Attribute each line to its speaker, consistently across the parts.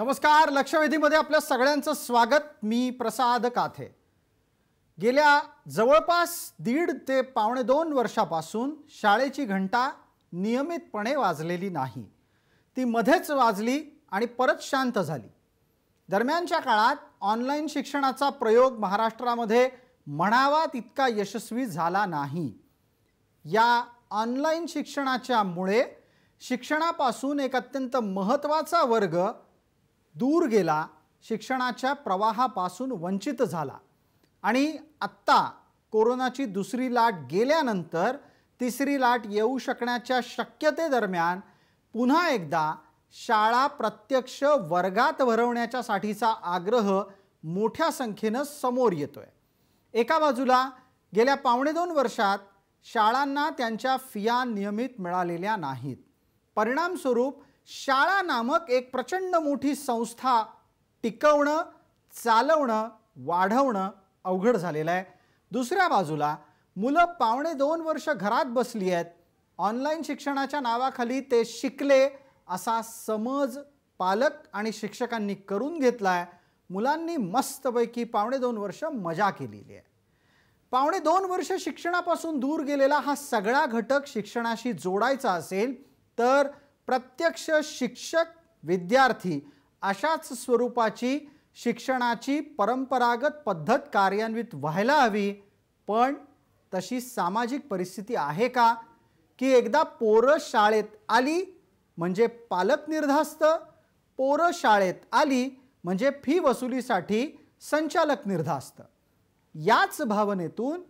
Speaker 1: नमस्कार, लक्षवेधीमध्ये आपल्या सगळ्यांचं स्वागत। मी प्रसाद काथे। गेल्या जवळपास 1.5 ते 2.25 वर्षापासून शाळेची घंटा नियमितपणे वाजलेली नाही। ती मध्येच वाजली आणि परत शांत झाली। दरम्यानच्या काळात ऑनलाईन शिक्षणाचा प्रयोग महाराष्ट्रामध्ये म्हणावा तितका यशस्वी झाला नाही। या ऑनलाईन शिक्षणाच्यामुळे शिक्षणापासून एक अत्यंत महत्त्वाचा वर्ग दूर गेला, शिक्षणाच्या प्रवाहापासून वंचित झाला आणि आता कोरोनाची दुसरी लाट गेल्यानंतर तिसरी लाट येऊ शकण्याच्या शक्यतेदरम्यान पुन्हा एकदा शाळा प्रत्यक्ष वर्गात भरवण्याच्यासाठीचा आग्रह मोठ्या संख्येने समोर येतोय। एका बाजूला गेल्या 2.25 वर्षात शाळांना त्यांच्या फिया नियमित मिळालेल्या नाहीत। परिणामस्वरूप शाळा नामक एक प्रचंड मोठी संस्था टिकवणं, चालवणं, वाढवणं अवघड झालेलं आहे। दुसऱ्या बाजूला मुलं 2.25 वर्ष घरात बसली आहेत। ऑनलाईन शिक्षणाच्या नावाखाली ते शिकले असा समज पालक आणि शिक्षकांनी करून घेतलाय। मुलांनी मस्तपैकी 2.25 वर्ष मजा केलेली आहे। 2.25 वर्ष शिक्षणापासून दूर गेलेला हा सगळा घटक शिक्षणाशी जोडायचा असेल तर प्रत्यक्ष शिक्षक विद्यार्थी अशाच स्वरूपाची शिक्षणाची परंपरागत पद्धत कार्यान्वित व्हायला हवी। पण तशी सामाजिक परिस्थिती आहे का की एकदा पोरं शाळेत आली म्हणजे पालक निर्धास्त, पोरं शाळेत आली म्हणजे फी वसुलीसाठी संचालक निर्धास्त। याच भावनेतून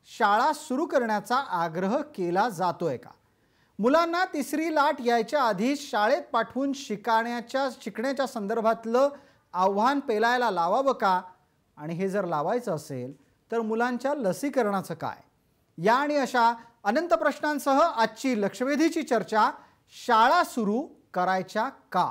Speaker 1: शाळा सुरू करण्याचा आग्रह केला जातोय का? मुलांना तिसरी लाट यायच्या आधी शाळेत पाठवून शिकण्याच्या संदर्भातलं आव्हान पेलायला लावावं का? आणि हे जर लावायचं असेल तर मुलांच्या लसीकरणाचं काय? या आणि अशा अनंत प्रश्नांसह आजची लक्षवेधीची चर्चा, शाळा सुरू करायच्या का?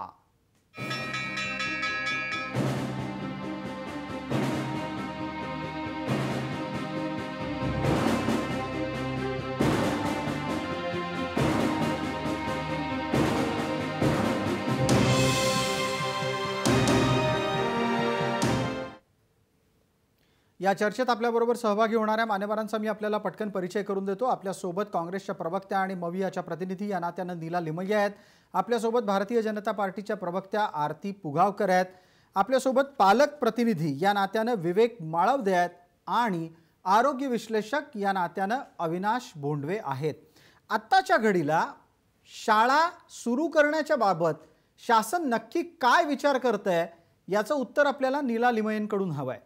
Speaker 1: या चर्चेत आपल्याबरोबर सहभागी होणाऱ्या मान्यवरांचा मी आपल्याला पटकन परिचय करून देतो। आपल्यासोबत काँग्रेसच्या प्रवक्त्या आणि मवियाच्या प्रतिनिधी या नात्यानं नीला लिमय्या आहेत। आपल्यासोबत भारतीय जनता पार्टीच्या प्रवक्त्या आरती पुगावकर आहेत। आपल्यासोबत पालक प्रतिनिधी या नात्यानं विवेक माळवदे आहेत आणि आरोग्य विश्लेषक या नात्यानं अविनाश बोंडवे आहेत। आत्ताच्या घडीला शाळा सुरू करण्याच्या बाबत शासन नक्की काय विचार करतंय याचं उत्तर आपल्याला नीला लिमय्यांकडून हवंय।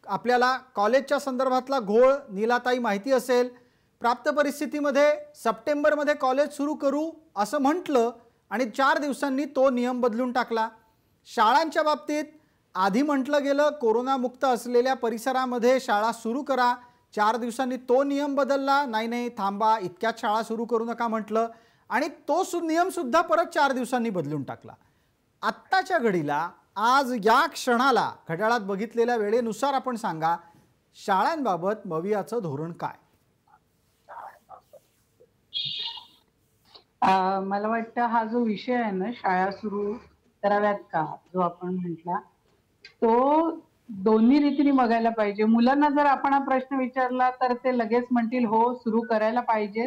Speaker 1: आपल्याला कॉलेजच्या संदर्भातला घोळ नीलाताई माहिती असेल। प्राप्त परिस्थितीमध्ये सप्टेंबरमध्ये कॉलेज सुरू करू असं म्हटलं आणि 4 दिवसांनी तो नियम बदलून टाकला। शाळांच्या बाबतीत आधी म्हटलं गेलं कोरोनामुक्त असलेल्या परिसरामध्ये शाळा सुरू करा, 4 दिवसांनी तो नियम बदलला, नाही थांबा, इतक्यात शाळा सुरू करू नका म्हटलं आणि तो नियम सुद्धा परत 4 दिवसांनी बदलून टाकला। आत्ताच्या घडीला आज या क्षणाला घड्याळात बघितलेल्या वेळेनुसार आपण सांगा, शाळांबाबत मवियाचं धोरण काय?
Speaker 2: मला वाटतं हा जो विषय आहे ना, शाळा सुरू कराव्यात का, जो आपण म्हटला, तो दोन्ही रीतीने बघायला पाहिजे। मुलांना जर आपण हा प्रश्न विचारला तर ते लगेच म्हणतील हो सुरू करायला पाहिजे,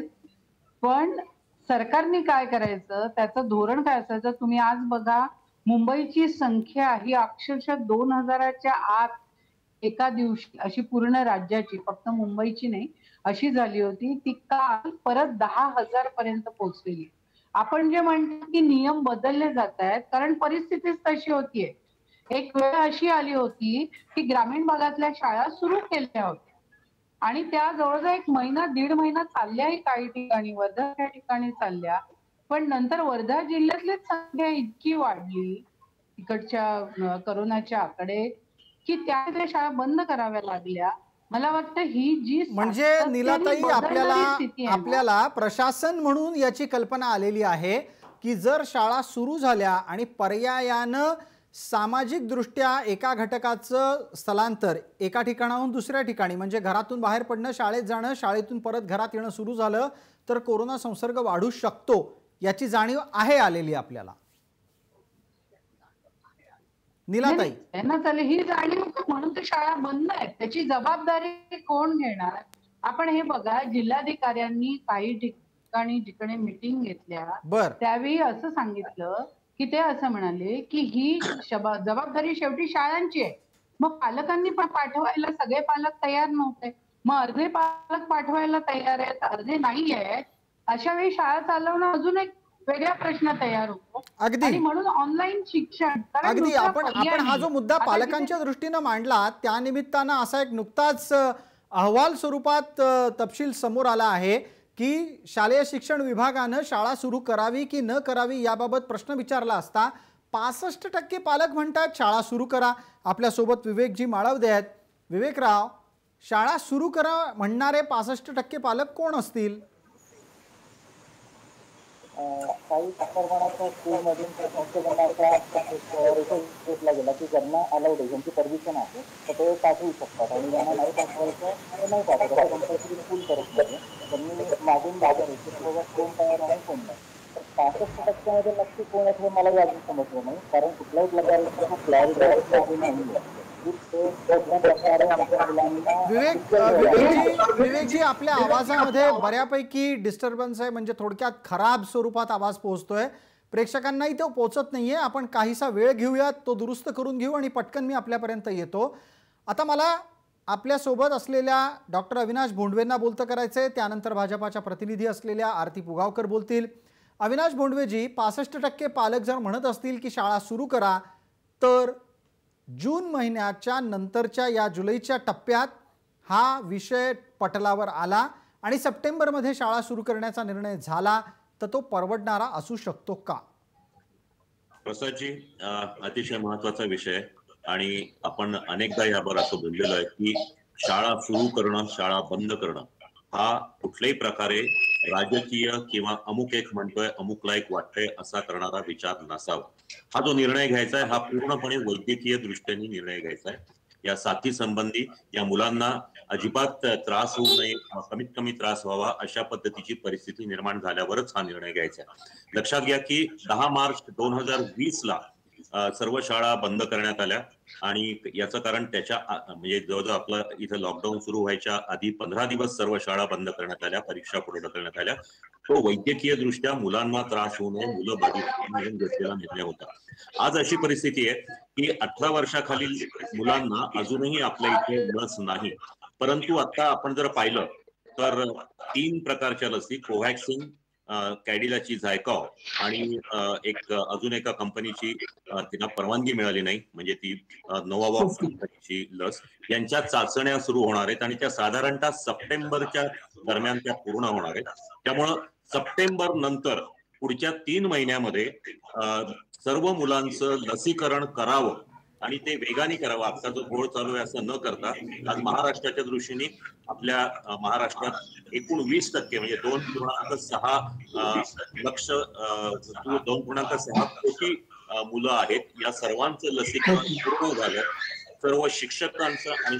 Speaker 2: पण सरकारने काय करायचं, त्याचं धोरण काय असायचं? तुम्ही आज बघा, मुंबईची संख्या ही अक्षरशः 2000च्या आत एका दिवशी अशी पूर्ण राज्याची, फक्त मुंबईची नाही, अशी झाली होती। ती काल परत 10,000 पर्यंत पोहोचलेली। आपण जे म्हणतो की नियम बदलले जात आहेत कारण परिस्थितीच तशी होतीये। एक वेळ अशी आली होती की ग्रामीण भागातल्या शाळा सुरू केल्या होत्या आणि त्या जवळजवळ 1 महिना 1.5 महिना चालल्याही काही ठिकाणी, वर्धा त्या ठिकाणी चालल्या, पण नंतर वर्धा जिल्ह्यातलीच संख्या इतकी वाढली तिकडच्या कोरोनाच्या आकडे की त्या शाळा बंद कराव्या लागल्या। मला वाटतं ही जी
Speaker 1: म्हणजे नीलाताई आपल्याला प्रशासन म्हणून याची कल्पना आलेली आहे की जर शाळा सुरू झाल्या आणि पर्यायानं सामाजिक दृष्ट्या एका घटकाचं स्थलांतर एका ठिकाणाहून दुसऱ्या ठिकाणी म्हणजे घरातून बाहेर पडणं, शाळेत जाणं, शाळेतून परत घरात येणं सुरू झालं तर कोरोना संसर्ग वाढू शकतो याची जाणीव आहे आलेली आपल्याला। नीलाताई,
Speaker 2: त्यांना चालेल ही जाणीव म्हणून तर शाळा बंद आहेत. त्याची जबाबदारी कोण घेणार? आपण हे बघा, जिल्हाधिकाऱ्यांनी काही ठिकाणी जिकडे मीटिंग घेतल्या
Speaker 1: बर
Speaker 2: त्यावेळी असं सांगितलं की ते असं म्हणाले की ही जबाबदारी शेवटी शाळांची आहे. मग पालकांनी पण पाठवायला सगळे पालक तयार नव्हते. मग अर्धे पालक पाठवायला तयार आहेत, अर्धे नाही आहेत. अशा वेळी शाळा चालवणं अजून एक वेगळा प्रश्न तयार होतो.
Speaker 1: अगदी
Speaker 2: आणि म्हणून ऑनलाईन शिक्षण, कारण
Speaker 1: अगदी
Speaker 2: दुसरा
Speaker 1: आपण
Speaker 2: पर्याय
Speaker 1: आपण हा
Speaker 2: नाही.
Speaker 1: जो मुद्दा
Speaker 2: आता
Speaker 1: पालकांच्या दृष्टीनं मांडला त्या निमित्तानं असा एक नुकताच अहवाल स्वरूपात तपशील समोर आला आहे की शालेय शिक्षण विभागानं शाळा सुरू करावी की न करावी याबाबत प्रश्न विचारला असता 65% पालक म्हणतात शाळा सुरू करा. आपल्यासोबत विवेकजी माळवदे आहेत. विवेकराव, शाळा सुरू करा म्हणणारे 65% पालक कोण असतील?
Speaker 3: काही प्रमाणात स्कूलमधून घेतला गेला की ज्यांना अलाउड आहे, ज्यांची परमिशन आहे तर ते पाठवू शकतात आणि ज्यांना नाही पाठवायचं ते नाही पाठवतात. कंपल्सरी स्कूल करत नाही. त्यांनी मागून बाबा कोण तयार आहे कोण नाही. तर 65% नक्की कोण आहे मला अजून समजलं नाही, कारण कुठल्याही प्रकारची खूप क्लॅरिटी नाही.
Speaker 1: विवेकजी, आपल्या आवाजामध्ये बऱ्यापैकी डिस्टर्बन्स आहे, म्हणजे थोडक्यात खराब स्वरूपात आवाज पोहोचतोय. प्रेक्षकांनाही तो पोहोचत नाहीये. आपण काहीसा वेळ घेऊयात, तो दुरुस्त करून घेऊ आणि पटकन मी आपल्यापर्यंत येतो. आता मला आपल्यासोबत असलेल्या डॉक्टर अविनाश भोंडवेंना बोलतं करायचंय. त्यानंतर भाजपाच्या प्रतिनिधी असलेल्या आरती पुगावकर बोलतील. अविनाश भोंडवेजी, 65% पालक जर म्हणत असतील की शाळा सुरू करा, तर जून महिन्याच्या नंतरच्या या जुलैच्या टप्प्यात हा विषय पटलावर आला आणि सप्टेंबरमध्ये शाळा सुरू करण्याचा निर्णय झाला, तर तो परवडणारा असू शकतो का?
Speaker 4: प्रसादजी, अतिशय महत्वाचा विषय आणि आपण अनेकदा यावर असं बोललेलो आहे की शाळा सुरू करणं, शाळा बंद करणं हा कुठल्याही प्रकारे राजकीय किंवा अमुक एक म्हणतोय अमुकला एक वाटतंय असा करणारा विचार नसावा. हा जो निर्णय घ्यायचा आहे हा पूर्णपणे वैद्यकीय दृष्टीने निर्णय घ्यायचा आहे. या साथी संबंधी या मुलांना अजिबात त्रास होऊ नये, कमीत कमी त्रास व्हावा अशा पद्धतीची परिस्थिती निर्माण झाल्यावरच हा निर्णय घ्यायचा आहे. लक्षात घ्या की 10 मार्च 2020 ला सर्व शाळा बंद करण्यात आल्या आणि याचं कारण त्याच्या म्हणजे जवळजवळ आपलं इथं लॉकडाऊन सुरू व्हायच्या आधी 15 दिवस सर्व शाळा बंद करण्यात आल्या, परीक्षा पुढे ढकलण्यात आल्या. तो वैद्यकीय दृष्ट्या मुलांना त्रास होऊ नये, मुलं बाधित म्हणून घेतलेला निर्णय होता. आज अशी परिस्थिती आहे की 18 वर्षाखालील मुलांना अजूनही आपल्या इथे लस नाही. परंतु आता आपण जर पाहिलं तर 3 प्रकारच्या लसी, कोव्हॅक्सिन, कॅडिलाची झायकॉव आणि एक अजून एका कंपनीची तिला परवानगी मिळाली नाही, म्हणजे ती नोवावॉक्स कंपनीची लस, यांच्या चाचण्या सुरू होणार आहेत आणि त्या साधारणतः सप्टेंबरच्या दरम्यान त्या पूर्ण होणार आहेत. त्यामुळं सप्टेंबर नंतर पुढच्या 3 महिन्यामध्ये सर्व मुलांचं लसीकरण करावं आणि ते वेगाने करावं. आता जो घोळ चालू आहे असं न करता आज महाराष्ट्राच्या दृष्टीने आपल्या महाराष्ट्रात एकूण 20% म्हणजे 2.6 लक्ष 2.6 कोटी मुलं आहेत. या सर्वांचं लसीकरण पूर्ण झालं. सर्व शिक्षकांचं आणि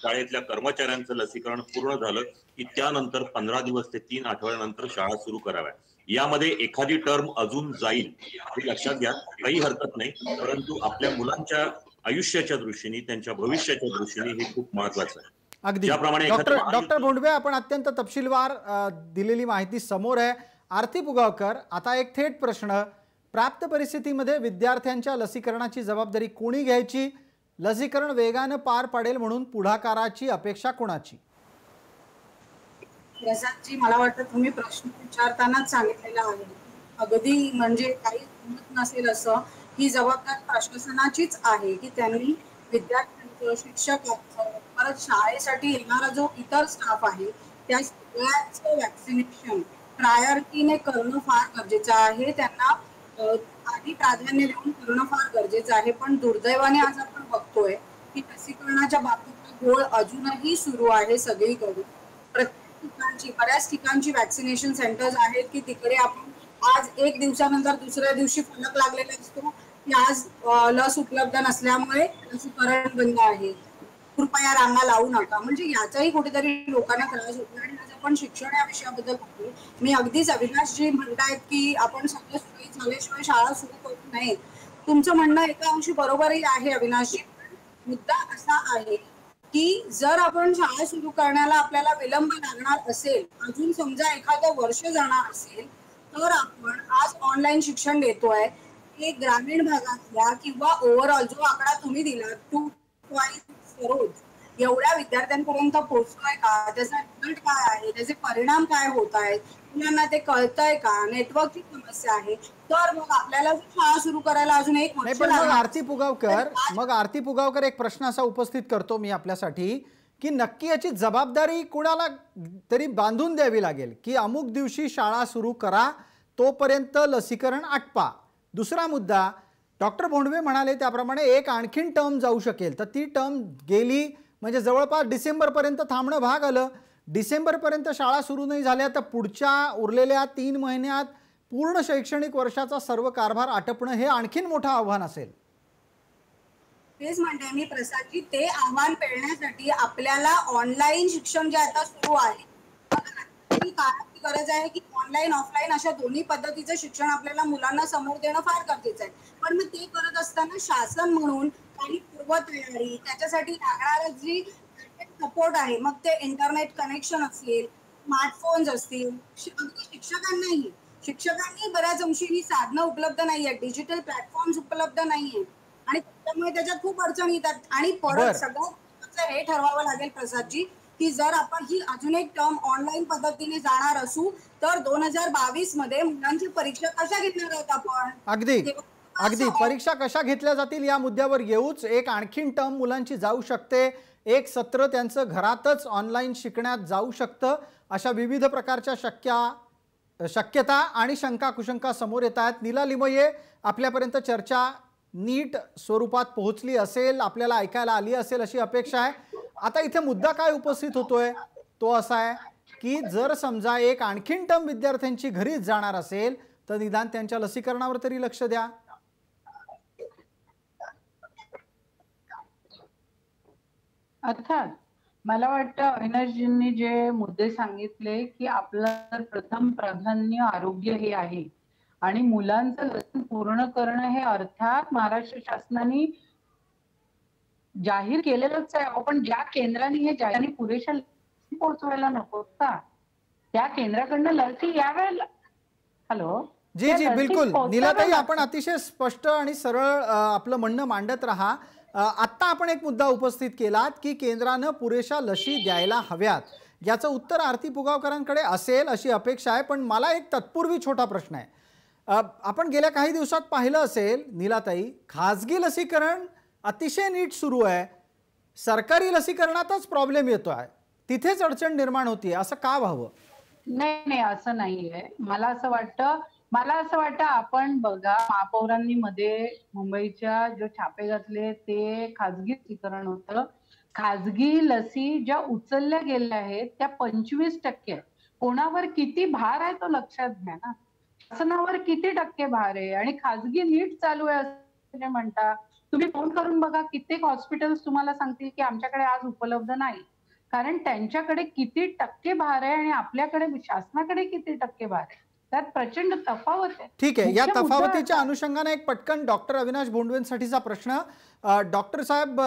Speaker 4: शाळेतल्या कर्मचाऱ्यांचं लसीकरण पूर्ण झालं की त्यानंतर 15 दिवस ते 3 आठवड्यानंतर शाळा सुरू कराव्या. यामध्ये एखादी टर्म अजून जाईल हे लक्षात घ्या, काही हरकत नाही. परंतु आपल्या मुलांच्या आयुष्याच्या दृष्टीने, त्यांच्या भविष्याच्या दृष्टीने हे खूप महत्वाचं आहे.
Speaker 1: अगदी डॉक्टर भोंडवे, आपण अत्यंत तपशीलवार दिलेली माहिती समोर आहे. आरती पुगावकर, आता एक थेट प्रश्न, प्राप्त परिस्थितीमध्ये विद्यार्थ्यांच्या लसीकरणाची जबाबदारी कोणी घ्यायची? लसीकरण वेगानं पार पडेल म्हणून पुढाकाराची अपेक्षा कोणाची?
Speaker 5: प्रसादजी, मला वाटतं तुम्ही प्रश्न विचारतानाच सांगितलेला आहे. अगदी म्हणजे काही नसेल असं, ही जबाबदारी प्रशासनाचीच आहे की त्यांनी विद्यार्थ्यांचं, शिक्षकांचं, परत शाळेसाठी येणारा जो इतर स्टाफ आहे त्या सगळ्यांचं वॅक्सिनेशन प्रायोरिटीने करणं फार गरजेचं आहे. त्यांना आधी प्राधान्य देऊन करणं फार गरजेचं आहे. पण दुर्दैवाने आज आपण बघतोय की लसीकरणाच्या बाबतीत घोळ अजूनही सुरू आहे सगळीकडे. बऱ्याच ठिकाणची वॅक्सिनेशन सेंटर्स आहेत की तिकडे आपण आज एक दिवसानंतर दुसऱ्या दिवशी फलक लागलेला असतो की आज लस उपलब्ध नसल्यामुळे लसीकरण बंद आहे, कृपया रांगा लावू नका. म्हणजे याचाही कुठेतरी लोकांना त्रास होतो. आणि आज आपण शिक्षण या विषयाबद्दल बोलतो. मी अगदीच अविनाश जी म्हणतायत की आपण सगळं सोयी झाल्याशिवाय शाळा सुरू करू नये, तुमचं म्हणणं एका अंशी बरोबरही आहे अविनाशजी. मुद्दा असा आहे की जर आपण शाळा सुरू करण्याला आपल्याला विलंब लागणार असेल, अजून समजा एखादं वर्ष जाणार असेल, तर आपण आज ऑनलाईन शिक्षण देतोय. हे ग्रामीण भागातल्या किंवा ओव्हरऑल जो आकडा तुम्ही दिला 2.6 करोड एवढ्या विद्यार्थ्यांपर्यंत पोहोचतोय का, त्याचा रिझल्ट काय आहे, त्याचे परिणाम काय होत आहेत, मुलांना ते कळतंय का, नेटवर्कची समस्या आहे, तर मग आपल्याला शाळा सुरू करायला अजून एक वर्ष
Speaker 1: पण मग आरती पुगावकर एक प्रश्न असा उपस्थित करतो मी आपल्यासाठी की नक्की याची जबाबदारी कुणाला तरी बांधून द्यावी लागेल की अमुक दिवशी शाळा सुरू करा, तोपर्यंत लसीकरण आटपा. दुसरा मुद्दा, डॉक्टर भोंडवे म्हणाले त्याप्रमाणे एक आणखीन टर्म जाऊ शकेल, तर ती टर्म गेली म्हणजे जवळपास डिसेंबरपर्यंत थांबणं भाग आलं. डिसेंबरपर्यंत शाळा सुरू नाही झाल्या तर पुढच्या उरलेल्या 3 महिन्यात पूर्ण शैक्षणिक वर्षाचा सर्व कारभार आटपणं हे आणखीन मोठं आव्हान असेल.
Speaker 5: तेच म्हणते मी प्रसादजी, ते आव्हान पेलण्यासाठी आपल्याला ऑनलाईन शिक्षण जे आता सुरू आहे, काळाची गरज आहे की ऑनलाईन ऑफलाईन अशा दोन्ही पद्धतीचं शिक्षण आपल्याला मुलांना समोर देणं फार गरजेचं आहे. पण मग ते करत असताना शासन म्हणून काही पूर्वतयारी, त्याच्यासाठी लागणारं जी सपोर्ट आहे, मग ते इंटरनेट कनेक्शन असेल, स्मार्टफोन्स असतील, शिक्षकांनी बऱ्याच अंशी ही साधनं उपलब्ध नाहीये, डिजिटल प्लॅटफॉर्म्स उपलब्ध नाहीये आणि त्यामुळे त्याच्यात खूप अडचणी येतात. आणि परत सगळं हे ठरवावं लागेल प्रसादजी की जर आपण ही अजून एक टर्म ऑनलाईन पद्धतीने जाणार असू तर 2022 मध्ये मुलांची परीक्षा कशा घेणार आहोत आपण.
Speaker 1: अगदी परीक्षा कशा घेतल्या जातील या मुद्द्यावर येऊच. एक आणखीन टर्म मुलांची जाऊ शकते, एक सत्र त्यांचं घरातच ऑनलाईन शिकण्यात जाऊ शकतं, अशा विविध प्रकारच्या शक्यता आणि शंका कुशंका समोर येत आहेत. नीला लिमये, आपल्यापर्यंत चर्चा नीट स्वरूपात पोहोचली असेल, आपल्याला ऐकायला आली असेल अशी अपेक्षा आहे. आता इथे मुद्दा काय उपस्थित होतोय तो असा आहे की जर समजा एक आणखीन टर्म विद्यार्थ्यांची घरीच जाणार असेल तर निदान त्यांच्या लसीकरणावर तरी लक्ष द्या.
Speaker 2: अर्थात मला वाटतं अविनाशजींनी जे मुद्दे सांगितले की आपलं प्रथम प्राधान्य आरोग्य हे आहे आणि मुलांचं लसीकरण पूर्ण करणं हे अर्थात महाराष्ट्र शासनाने जाहीर केलेलंच आहे. पण ज्या केंद्राने हे जाहीर पुरेशा लसी पोहोचवायला नको का, त्या केंद्राकडनं लसी यावेळेला
Speaker 1: जी बिलकुल नीलाताई, आपण अतिशय स्पष्ट आणि सरळ आपलं म्हणणं मांडत राहा. आत्ता आपण एक मुद्दा उपस्थित केलात की केंद्रानं पुरेशा लसी द्यायला हव्यात, याचं उत्तर आरती पुगावकरांकडे असेल अशी अपेक्षा आहे. पण मला एक तत्पूर्वी छोटा प्रश्न आहे. आपण गेल्या काही दिवसात पाहिलं असेल नीलाताई, खाजगी लसीकरण अतिशय नीट सुरू आहे, सरकारी लसीकरणातच प्रॉब्लेम येतोय, तिथेच अडचण निर्माण होतीये, असं का व्हावं?
Speaker 2: नाही असं नाहीये. मला असं वाटतं आपण बघा, महापौरांनी मध्ये मुंबईच्या जो छापे घातले ते खाजगी लसीकरण होतं. खाजगी लसी ज्या उचलल्या गेल्या आहेत त्या 25%. कोणावर किती भार आहे तो लक्षात घ्या ना. शासनावर किती टक्के भार आहे आणि खाजगी नीट चालू आहे असं म्हणता. तुम्ही फोन करून बघा, कित्येक हॉस्पिटल्स तुम्हाला सांगतील की आमच्याकडे आज उपलब्ध नाही, कारण त्यांच्याकडे किती टक्के भार आहे आणि आपल्याकडे शासनाकडे किती टक्के भार आहे, त्यात प्रचंड तफावत आहे.
Speaker 1: ठीक आहे, या तफावतीच्या अनुषंगाने एक पटकन डॉक्टर अविनाश भोंडवेंसाठीचा प्रश्न. डॉक्टर साहेब,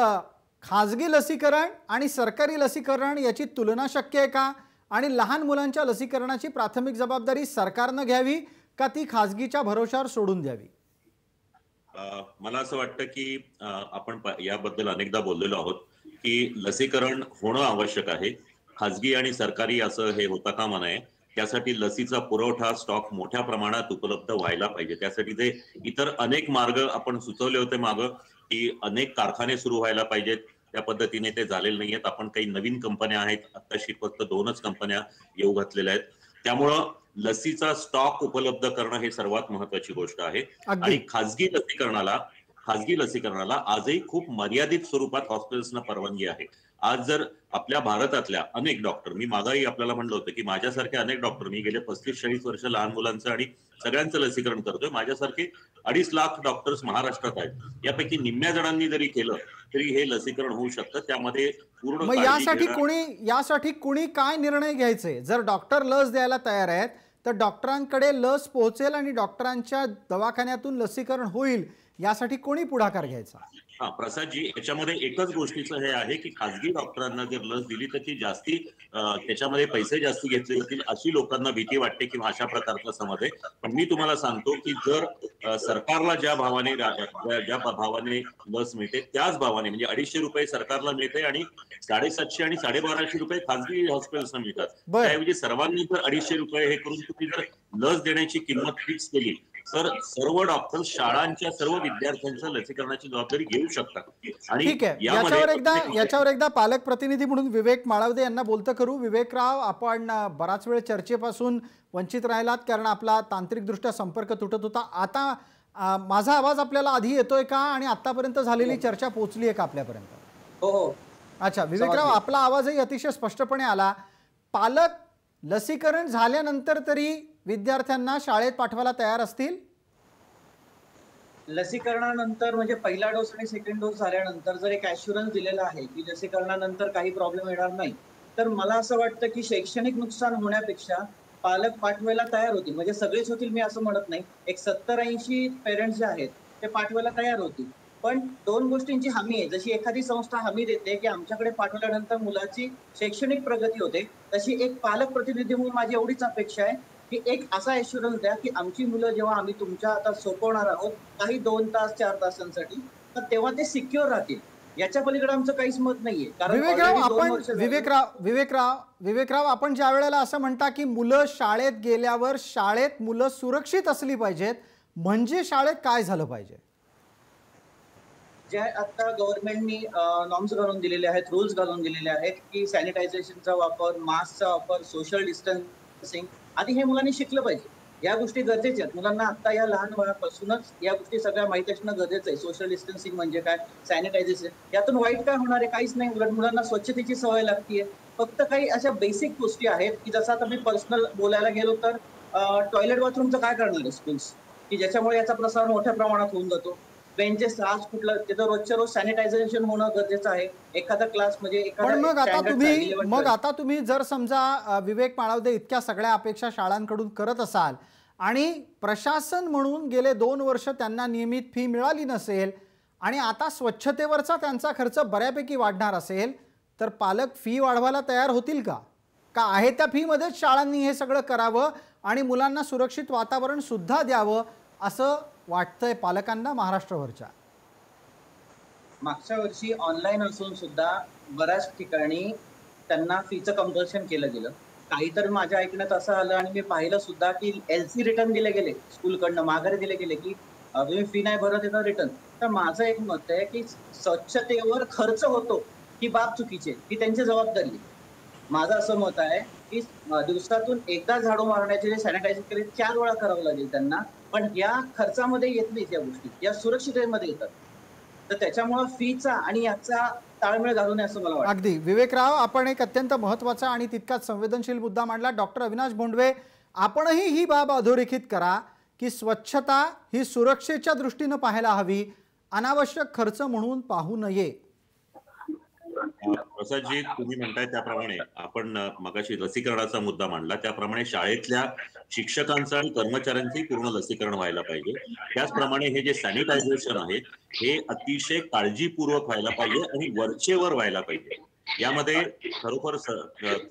Speaker 1: खाजगी लसीकरण आणि सरकारी लसीकरण याची तुलना शक्य आहे का? आणि लहान मुलांच्या लसीकरणाची प्राथमिक जबाबदारी सरकारनं घ्यावी का ती खाजगीच्या भरोशावर सोडून द्यावी?
Speaker 4: मला असं वाटतं की आपण याबद्दल अनेकदा बोललेलो आहोत की लसीकरण होणं आवश्यक आहे. खाजगी आणि सरकारी असं हे होता कामा नये. त्यासाठी लसीचा पुरवठा स्टॉक मोठ्या प्रमाणात उपलब्ध व्हायला पाहिजे. त्यासाठी ते इतर अनेक मार्ग आपण सुचवले होते मागं की अनेक कारखाने सुरू व्हायला पाहिजेत. त्या पद्धतीने ते झालेले नाहीयेत. आपण काही नवीन कंपन्या आहेत, आत्ताशी फक्त 2च कंपन्या येऊ घातलेल्या आहेत. त्यामुळं लसीचा स्टॉक उपलब्ध करणं हे सर्वात महत्वाची गोष्ट आहे. आणि खाजगी लसीकरणाला आजही खूप मर्यादित स्वरूपात हॉस्पिटल्सना परवानगी आहे. आज जर आपल्या भारतातल्या अनेक डॉक्टर, मी मागाही आपल्याला म्हणलं होतं की माझ्यासारखे अनेक डॉक्टर, मी गेले 35-40 वर्ष लहान मुलांचं आणि सगळ्यांचं लसीकरण करतोय. माझ्यासारखे 2.5 लाख डॉक्टर्स महाराष्ट्रात आहेत. यापैकी निम्म्या जणांनी जरी केलं तरी हे लसीकरण होऊ शकतं. त्यामध्ये पूर्ण
Speaker 1: यासाठी कुणी काय निर्णय घ्यायचे? जर डॉक्टर लस द्यायला तयार आहेत तर डॉक्टरांकडे लस पोहोचेल आणि डॉक्टरांच्या दवाखान्यातून लसीकरण होईल, यासाठी कोणी पुढाकार घ्यायचा?
Speaker 4: हा प्रसादजी, याच्यामध्ये एकच गोष्टीचं हे आहे की खासगी डॉक्टरांना जर लस दिली तर ती जास्ती त्याच्यामध्ये पैसे जास्ती घेतले जातील अशी लोकांना भीती वाटते किंवा अशा प्रकारचा समज आहे. पण मी तुम्हाला सांगतो की जर सरकारला ज्या भावाने लस मिळते त्याच भावाने, म्हणजे 250 रुपये सरकारला मिळते आणि 750 आणि 1250 रुपये खासगी हॉस्पिटल्सना मिळतात. त्याऐवजी सर्वांनी जर 250 रुपये हे करून तुम्ही जर लस देण्याची किंमत फिक्स केली तर सर्व डॉक्टर शाळांच्या सर्व विद्यार्थ्यांच्या लसीकरणाची जबाबदारी घेऊ शकतात. आणि
Speaker 1: ठीक आहे, याच्यावर एकदा पालक प्रतिनिधी म्हणून विवेक माळवदे यांना बोलतं करू. विवेकराव, आपण बराच वेळ चर्चेपासून वंचित राहिलात कारण आपला तांत्रिकदृष्ट्या संपर्क तुटत होता. आता माझा आवाज आपल्याला आधी येतोय का आणि आतापर्यंत झालेली चर्चा पोहोचली आहे का आपल्यापर्यंत?
Speaker 6: हो.
Speaker 1: अच्छा विवेकराव, आपला आवाजही अतिशय स्पष्टपणे आला. पालक लसीकरण झाल्यानंतर तरी विद्यार्थ्यांना शाळेत पाठवायला तयार असतील?
Speaker 6: लसीकरणानंतर म्हणजे पहिला डोस आणि सेकंड डोस झाल्यानंतर जर एक ॲश्युरन्स दिलेला आहे की लसीकरणानंतर काही प्रॉब्लेम येणार नाही, तर मला असं वाटतं की शैक्षणिक नुकसान होण्यापेक्षा पालक पाठवायला तयार होतील. म्हणजे सगळेच होतील मी असं म्हणत नाही, एक 70-80 पेरेंट्स जे आहेत ते पाठवायला तयार होतील. पण 2 गोष्टींची हमी आहे. जशी एखादी संस्था हमी देते की आमच्याकडे पाठवल्यानंतर मुलाची शैक्षणिक प्रगती होते, तशी एक पालक प्रतिनिधी म्हणून माझी एवढीच अपेक्षा आहे की एक असा ॲश्युरन्स द्या की आमची मुलं जेव्हा आम्ही तुमच्या हातात सोपवणार आहोत काही 2 तास 4 तासांसाठी, तर तेव्हा ते सिक्युअर राहतील. याच्या पलीकडे आमचं काहीच मत नाहीये.
Speaker 1: विवेकराव, आपण ज्या वेळेला असं म्हणता की मुलं शाळेत गेल्यावर शाळेत मुलं सुरक्षित असली पाहिजेत, म्हणजे शाळेत काय झालं पाहिजे?
Speaker 6: जे आता गव्हर्नमेंटनी नॉर्म्स घालून दिलेले आहेत, रूल्स घालून दिलेले आहेत की सॅनिटायझेशनचा वापर, मास्कचा वापर, सोशल डिस्टन्सिंग आधी हे मुलांनी शिकलं पाहिजे. या गोष्टी गरजेच्या आहेत. मुलांना आता या लहान वयापासूनच या गोष्टी सगळ्या माहिती असणं गरजेचं आहे. सोशल डिस्टन्सिंग म्हणजे काय, सॅनिटायझेशन, यातून वाईट काय होणार आहे? काहीच नाही. उलट मुलांना स्वच्छतेची सवय लागतीये. फक्त काही अशा बेसिक गोष्टी आहेत की जसं आता मी पर्सनल बोलायला गेलो तर टॉयलेट बाथरूमचं काय करणार आहे स्कूल्स, की ज्याच्यामुळे याचा प्रसार मोठ्या प्रमाणात होऊन जातो. बेंचेस आज कुठलं तिथं रोजच्या रोज सॅनिटायझेशन होणं गरजेचं आहे. एखादा क्लास म्हणजे
Speaker 1: मग आता तुम्ही जर समजा विवेक माळवदे इतक्या सगळ्या अपेक्षा शाळांकडून करत असाल आणि प्रशासन म्हणून गेले 2 वर्ष त्यांना नियमित फी मिळाली नसेल आणि आता स्वच्छतेवरचा त्यांचा खर्च बऱ्यापैकी वाढणार असेल, तर पालक फी वाढवायला तयार होतील का? का आहे त्या फी मध्येच शाळांनी हे सगळं करावं आणि मुलांना सुरक्षित वातावरण सुद्धा द्यावं असं वाटतंय पालकांना महाराष्ट्रभरच्या?
Speaker 6: मागच्या वर्षी ऑनलाईन असून सुद्धा बऱ्याच ठिकाणी त्यांना फीचं कंपल्शन केलं गेलं. काहीतरी माझ्या ऐकण्यात असं आलं आणि मी पाहिलं सुद्धा की LC रिटर्न दिले गेले, स्कूलकडनं माघारी दिले गेले की तुम्ही फी नाही भरत येतं रिटर्न. तर माझं एक मत आहे की स्वच्छतेवर खर्च होतो ही बाब चुकीची आहे, ही त्यांची जबाबदारी आहे. माझं असं मत आहे की दिवसातून एकदा झाडू मारण्याचे जे सॅनिटायझर केले 4 वेळा करावं लागेल त्यांना, पण या खर्चामध्ये येत नाहीत या गोष्टी, या सुरक्षिततेमध्ये येतात. तर त्याच्यामुळे फीचा आणि याचा ताळमेळ घालू नये असं मला वाटतं.
Speaker 1: अगदी विवेकराव, आपण एक अत्यंत महत्त्वाचा आणि तितकाच संवेदनशील मुद्दा मांडला. डॉक्टर अविनाश भोंडवे, आपणही ही बाब अधोरेखित करा की स्वच्छता ही सुरक्षेच्या दृष्टीनं पाहायला हवी, अनावश्यक खर्च म्हणून पाहू नये.
Speaker 4: प्रसादजी, तुम्ही म्हणताय त्याप्रमाणे आपण मगाशी लसीकरणाचा मुद्दा मांडला, त्याप्रमाणे शाळेतल्या शिक्षकांचं आणि कर्मचाऱ्यांचंही पूर्ण लसीकरण व्हायला पाहिजे. त्याचप्रमाणे हे जे सॅनिटायझेशन आहे हे अतिशय काळजीपूर्वक व्हायला पाहिजे आणि वरचेवर व्हायला पाहिजे. यामध्ये खरोखर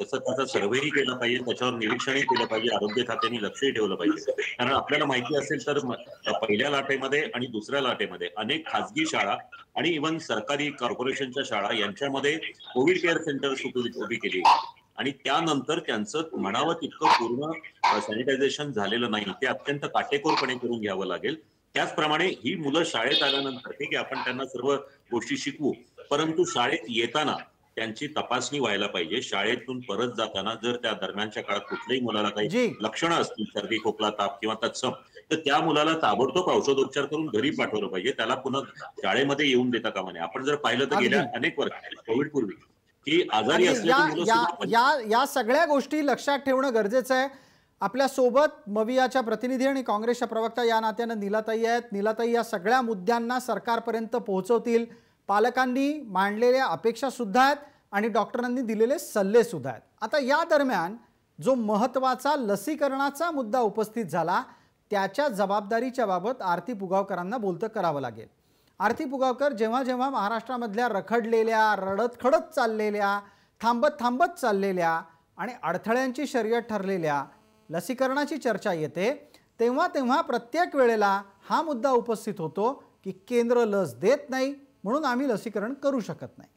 Speaker 4: तसं त्याचा सर्व्हेही केला पाहिजे, त्याच्यावर निरीक्षणही केलं पाहिजे, आरोग्य खात्याने लक्षही ठेवलं पाहिजे. कारण आपल्याला माहिती असेल तर पहिल्या लाटेमध्ये आणि दुसऱ्या लाटेमध्ये अनेक खासगी शाळा आणि इव्हन सरकारी कॉर्पोरेशनच्या शाळा यांच्यामध्ये कोविड केअर सेंटर्स उभी केली आणि त्यानंतर त्यांचं म्हणावं तितकं पूर्ण सॅनिटायझेशन झालेलं नाही. ते अत्यंत काटेकोरपणे करून घ्यावं लागेल. त्याचप्रमाणे ही मुलं शाळेत आल्यानंतर ठीक आहे आपण त्यांना सर्व गोष्टी शिकवू, परंतु शाळेत येताना त्यांची तपासणी व्हायला पाहिजे. शाळेतून परत जाताना जर त्या दरम्यानच्या काळात कुठल्याही मुलाला काही लक्षणं असतील, सर्दी खोकला ताप किंवा तत्सम, तर त्या मुलाला ताबडतोब औषधोपचार करून घरी पाठवलं पाहिजे. त्याला पुन्हा शाळेमध्ये येऊन देता कामा नये. आपण जर पाहिलं तर गेल्या अनेक वर्ष कोविड पूर्वी की आजारी असलेली
Speaker 1: या सगळ्या गोष्टी लक्षात ठेवणं गरजेचं आहे. आपल्या सोबत मवियाच्या प्रतिनिधी आणि काँग्रेसच्या प्रवक्ता या नात्यानं नीलाताई आहेत. नीलाताई, या सगळ्या मुद्द्यांना सरकारपर्यंत पोहोचवतील, पालकांनी मांडलेल्या अपेक्षा सुद्धा आहेत आणि डॉक्टरांनी दिलेले सल्ले सुद्धा आहेत. आता या दरम्यान जो महत्त्वाचा लसीकरणाचा मुद्दा उपस्थित झाला त्याच्या जबाबदारीच्या बाबत आरती पुगावकरांना बोलतं करावं लागेल. आरती पुगावकर जेव्हा जेव्हा महाराष्ट्रामधल्या रखडलेल्या, रडत चाललेल्या, थांबत चाललेल्या आणि अडथळ्यांची शर्यत ठरलेल्या लसीकरणाची चर्चा येते तेव्हा तेव्हा प्रत्येक वेळेला हा मुद्दा उपस्थित होतो की केंद्र लस देत नाही म्हणून आम्ही लसीकरण करू शकत नाही.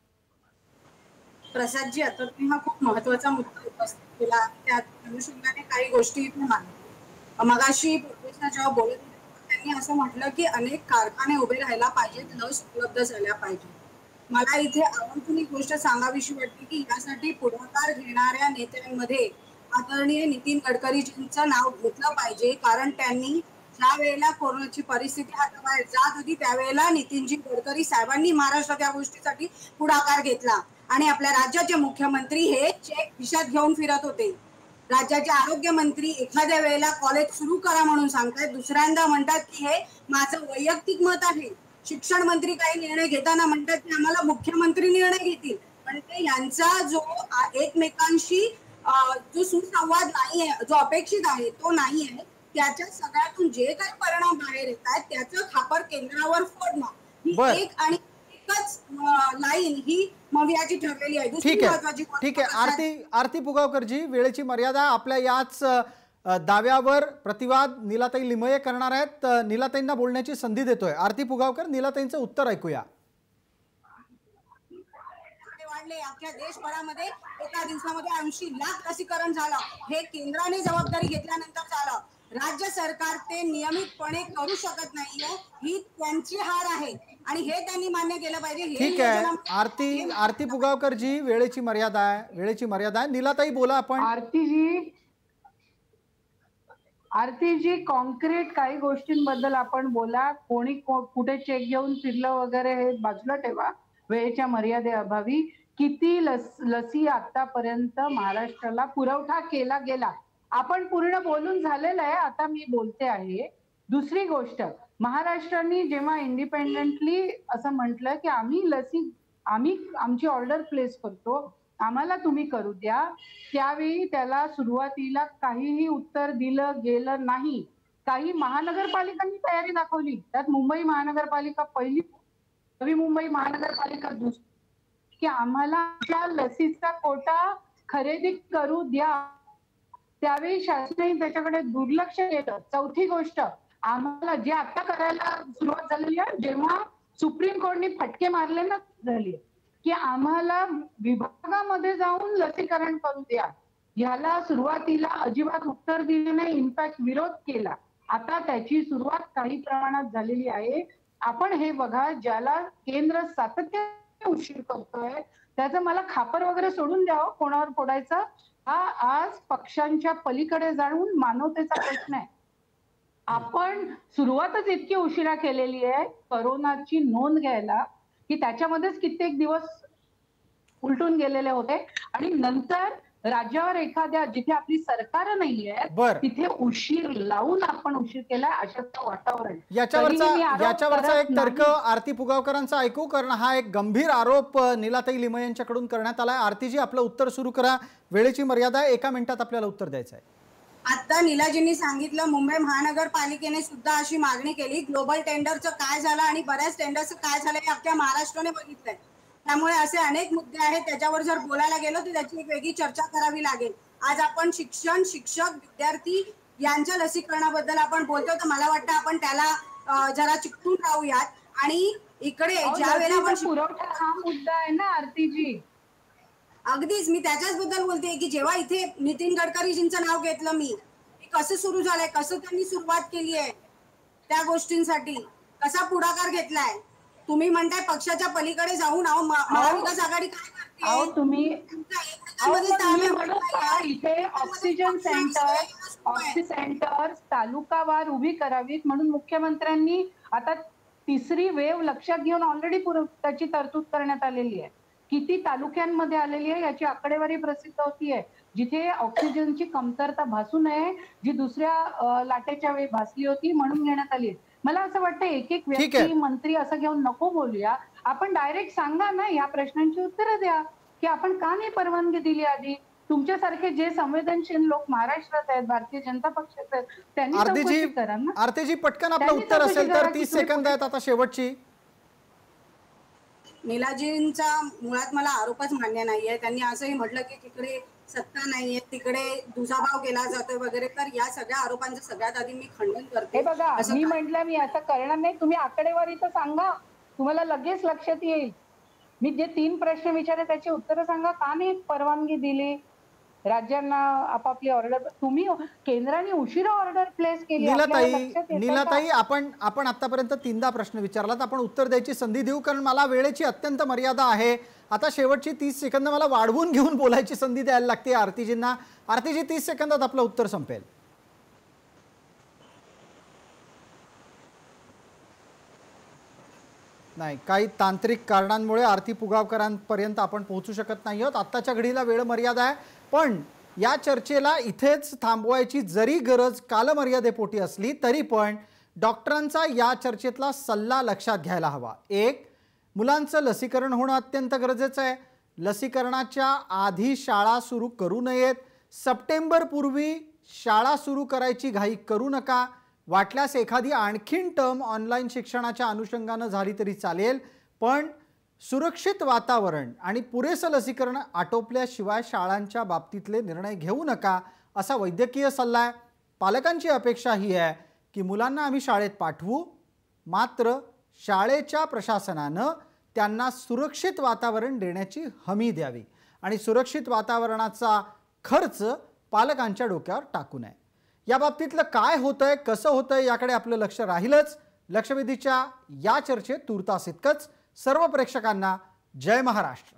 Speaker 5: प्रसादजी, आता तुम्ही हा खूप महत्वाचा मुद्दा उपस्थित केला. त्या अनुषंगाने काही गोष्टी इथे मांडल्या. मगाशी प्रोफेसर जेव्हा बोलत होते त्यांनी असं म्हटलं की अनेक कारखाने उभे राहायला पाहिजेत, लस उपलब्ध झाल्या पाहिजे. मला इथे आवर्जून एक गोष्ट सांगावीशी वाटते की यासाठी पुढाकार घेणाऱ्या नेत्यांमध्ये आदरणीय नितीन गडकरीजींचं नाव घेतलं पाहिजे, कारण त्यांनी ज्या वेळेला कोरोनाची परिस्थिती हाताबाहेर जात होती त्यावेळेला नितीनजी गडकरी साहेबांनी महाराष्ट्रात या गोष्टीसाठी पुढाकार घेतला आणि आपल्या राज्याचे मुख्यमंत्री हे चेक खिशात घेऊन फिरत होते. राज्याचे आरोग्य मंत्री एखाद्या वेळेला कॉलेज सुरू करा म्हणून सांगतात, दुसऱ्यांदा म्हणतात की हे माझं वैयक्तिक मत आहे. शिक्षण मंत्री काही निर्णय घेताना म्हणतात की आम्हाला मुख्यमंत्री निर्णय घेतील. पण ते यांचा जो एकमेकांशी जो सुसंवाद नाही आहे, जो अपेक्षित आहे तो नाही आहे. त्याच्या सगळ्यातून जे काही परिणाम बाहेर येत आहेत त्याचं खापर केंद्रावर फोडणं ही एक आणि एकच लाईन ही मवियाची ठरलेली आहे.
Speaker 1: ठीक आहे आरती पुगावकरजी, वेळेची मर्यादा. आपल्या याच दाव्यावर प्रतिवाद नीलाताई लिमये करणार आहेत. नीलाताईंना बोलण्याची संधी देतोय. आरती पुगावकर, नीलाताईंचं उत्तर ऐकूया.
Speaker 5: अख्ख्या देशभरामध्ये एका दिवसामध्ये 80 लाख लसीकरण झालं. हे केंद्राने जबाबदारी घेतल्यानंतर झालं. राज्य सरकार ते नियमितपणे करू शकत नाहीये, ही त्यांची हार आहे आणि हे त्यांनी मान्य केलं पाहिजे.
Speaker 1: ठीक आहे आरती पुगावकरजी, वेळेची मर्यादा आहे. नीलाताई बोला. आपण
Speaker 2: आरतीजी कॉन्क्रीट काही गोष्टींबद्दल आपण बोला. कोणी कुठे चेक घेऊन फिरलं वगैरे हे बाजूला ठेवा वेळेच्या मर्यादेअभावी. किती लसी आतापर्यंत महाराष्ट्राला पुरवठा केला गेला आपण पूर्ण बोलून झालेलं आहे. आता मी बोलते आहे. दुसरी गोष्ट, महाराष्ट्राने जेव्हा इंडिपेंडेंटली असं म्हटलं की आम्ही आमची ऑर्डर प्लेस करतो, आम्हाला तुम्ही करू द्या, त्यावेळी त्याला सुरुवातीला काहीही उत्तर दिलं गेलं नाही. काही महानगरपालिकांनी तयारी दाखवली, त्यात मुंबई महानगरपालिका पहिली, नवी मुंबई महानगरपालिका दुसरी, की आम्हाला लसीचा कोटा खरेदी करू द्या. त्यावेळी शासनाने त्याच्याकडे दुर्लक्ष केलं. चौथी गोष्ट, आम्हाला जे आता करायला सुरुवात झालेली आहे, जेव्हा सुप्रीम कोर्टने फटके मारले ना झाली की आम्हाला विभागामध्ये जाऊन लसीकरण करू द्या, याला सुरुवातीला अजिबात उत्तर दिले नाही, इनफॅक्ट विरोध केला. आता त्याची सुरुवात काही प्रमाणात झालेली आहे. आपण हे बघा, ज्याला केंद्र सातत्याने उशीर करतोय त्याचं मला खापर वगैरे सोडून द्यावं, कोणावर फोडायचं. हा आज पक्षांच्या पलीकडे जाऊन मानवतेचा प्रश्न आहे. आपण सुरुवातच इतकी उशिरा केलेली आहे करोनाची नोंद घ्यायला की त्याच्यामध्येच कित्येक दिवस उलटून गेलेले होते आणि नंतर राज्यावर एखाद्या जिथे आपली सरकार नाहीये तिथे उशीर लावून आपण उशीर केला अशाचं वातावरण.
Speaker 1: याच्यावरचा एक तर्क आरती पुगावकरांचा ऐकू, कारण हा एक गंभीर आरोप नीलाताई लिमये यांच्याकडून करण्यात आलाय. आरतीजी, आपलं उत्तर सुरू करा. वेळेची मर्यादा आहे, 1 मिनिटात आपल्याला उत्तर द्यायचं आहे.
Speaker 5: आता नीलाजींनी सांगितलं मुंबई महानगरपालिकेने सुद्धा अशी मागणी केली. ग्लोबल टेंडरचं काय झालं आणि बऱ्याच टेंडरचं काय झालं हे अख्ख्या महाराष्ट्राने बघितलंय. त्यामुळे असे अनेक मुद्दे आहेत, त्याच्यावर जर बोलायला गेलो तर त्याची एक वेगळी चर्चा करावी लागेल. आज आपण शिक्षण, शिक्षक, विद्यार्थी यांच्या लसीकरणाबद्दल आपण बोलतोय, तर मला वाटतं आपण त्याला जरा चिकटून राहूयात. आणि इकडे ज्या वेळेला आपण
Speaker 2: पुरवठा हा मुद्दा आहे ना आरतीजी,
Speaker 5: अगदीच मी त्याच्याच बद्दल बोलते की जेव्हा इथे नितीन गडकरीजींचं नाव घेतलं मी, कसं सुरू झालंय, कसं त्यांनी सुरुवात केली आहे, त्या गोष्टींसाठी कसा पुढाकार घेतलाय. तुम्ही म्हणताय पक्षाच्या पलीकडे जाऊन महाविकास आघाडी काय करते,
Speaker 2: तुम्ही इथे ऑक्सिजन सेंटर तालुकावार उभी करावीत म्हणून मुख्यमंत्र्यांनी आता तिसरी वेव्ह लक्षात घेऊन ऑलरेडी त्याची तरतूद करण्यात आलेली आहे. किती तालुक्यांमध्ये आलेली आहे याची आकडेवारी प्रसिद्ध होतीये. जिथे ऑक्सिजनची कमतरता भासू नये, जी दुसऱ्या लाटेच्या वेळी भासली होती म्हणून घेण्यात आली. मला असं वाटतं एक एक व्यक्ती मंत्री असं घेऊन नको बोलूया. आपण डायरेक्ट सांगा ना, या प्रश्नांची उत्तरं द्या की आपण का नाही परवानगी दिली आधी. तुमच्यासारखे जे संवेदनशील लोक महाराष्ट्रात आहेत, भारतीय जनता पक्षात आहेत, त्यांनी चौकशी करा ना.
Speaker 1: आरतीजी पटकन आपलं उत्तर असेल तर 30 सेकंद आहेत आता शेवटची.
Speaker 5: नीलाजींचा मुळात मला आरोपच मान्य नाहीये. त्यांनी असंही म्हटलं की तिकडे सत्ता नाहीये, तिकडे दुजाभाव केला जातोय वगैरे. तर या सगळ्या आरोपांचं सगळ्यात आधी मी खंडन करते.
Speaker 2: हे बघा, मी म्हटलं मी असं करणार नाही. तुम्ही आकडेवारी तर सांगा, तुम्हाला लगेच लक्षात येईल. मी जे 3 प्रश्न विचारले त्याची उत्तरं सांगा. का नाही परवानगी दिली राज्यांना आपापली ऑर्डर? तुम्ही केंद्राने उशिरा ऑर्डर प्लेस केली.
Speaker 1: नीलाताई, आपण आतापर्यंत 3दा प्रश्न विचारलात. आपण उत्तर द्यायची संधी देऊ, कारण मला वेळेची अत्यंत मर्यादा आहे. आता शेवटची 30 सेकंद मला वाढवून घेऊन बोलायची संधी द्यायला लागते आरतीजींना. आरतीजी, 30 सेकंदात आपलं उत्तर संपेल. नाही, काही तांत्रिक कारणांमुळे आरती पुगावकरांपर्यंत आपण पोहोचू शकत नाही आहोत. आत्ताच्या घडीला वेळ मर्यादा आहे. पण या चर्चेला इथेच थांबवायची जरी गरज कालमर्यादेपोटी असली तरी पण डॉक्टरांचा या चर्चेतला सल्ला लक्षात घ्यायला हवा. 1, मुलांचं लसीकरण होणं अत्यंत गरजेचं आहे. लसीकरणाच्या आधी शाळा सुरू करू नयेत. सप्टेंबरपूर्वी शाळा सुरू करायची घाई करू नका. वाटल्यास एखादी आणखीन टर्म ऑनलाईन शिक्षणाच्या अनुषंगानं झाली तरी चालेल, पण सुरक्षित वातावरण आणि पुरेसं लसीकरण आटोपल्याशिवाय शाळांच्या बाबतीतले निर्णय घेऊ नका, असा वैद्यकीय सल्ला आहे. पालकांची अपेक्षा ही आहे की मुलांना आम्ही शाळेत पाठवू, मात्र शाळेच्या प्रशासनानं त्यांना सुरक्षित वातावरण देण्याची हमी द्यावी आणि सुरक्षित वातावरणाचा खर्च पालकांच्या डोक्यावर टाकू नये. या बाबतीतलं काय होतंय, कसं होतंय याकडे आपलं लक्ष राहीलच. लक्षवेधीच्या या चर्चेत तूर्तास इतकंच. सर्व प्रेक्षकांना जय महाराष्ट्र.